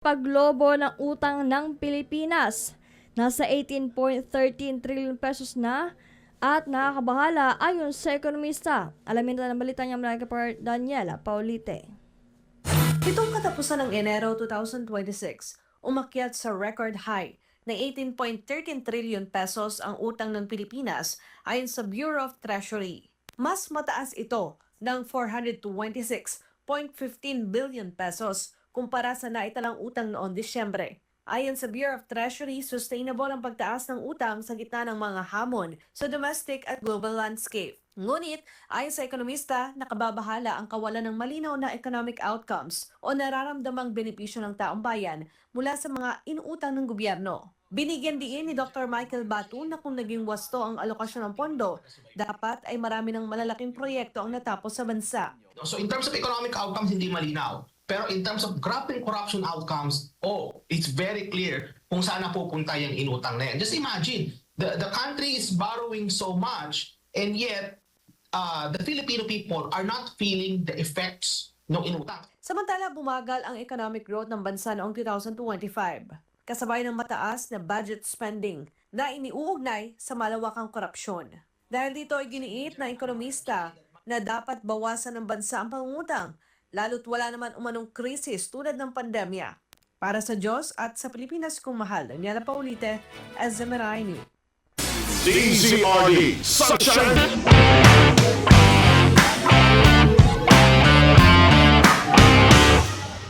Paglobo ng utang ng Pilipinas. Nasa 18.13 trillion pesos na at nakakabahala ayon sa ekonomista. Alamin na ng balita niya mula kay Daniela Paulite. Itong katapusan ng Enero 2026, umakyat sa record high na 18.13 trillion pesos ang utang ng Pilipinas ayon sa Bureau of Treasury. Mas mataas ito ng 426.15 billion pesos kumpara sa naitalang utang noong Disyembre. Ayon sa Bureau of Treasury, sustainable ang pagtaas ng utang sa gitna ng mga hamon sa domestic at global landscape. Ngunit, ayon sa ekonomista, nakababahala ang kawalan ng malinaw na economic outcomes o nararamdamang benepisyo ng taong bayan mula sa mga inuutang ng gobyerno. Binigyan diin ni Dr. Michael Batu na kung naging wasto ang alokasyon ng pondo, dapat ay marami ng malalaking proyekto ang natapos sa bansa. So in terms of economic outcomes, hindi malinaw. Pero in terms of grabbing corruption outcomes, it's very clear kung saan napupunta yung inutang na yan. Just imagine, the country is borrowing so much and yet the Filipino people are not feeling the effects ng inutang. Samantala, bumagal ang economic growth ng bansa noong 2025, kasabay ng mataas na budget spending na iniuugnay sa malawakang korupsyon. Dahil dito ay giniit ng ekonomista na dapat bawasan ng bansa ang pangungutang, lalo't wala naman umanong krisis tulad ng pandemya. Para sa Diyos at sa Pilipinas kong mahal, Daniela Paulite, SMNI News. DZRD Sunshine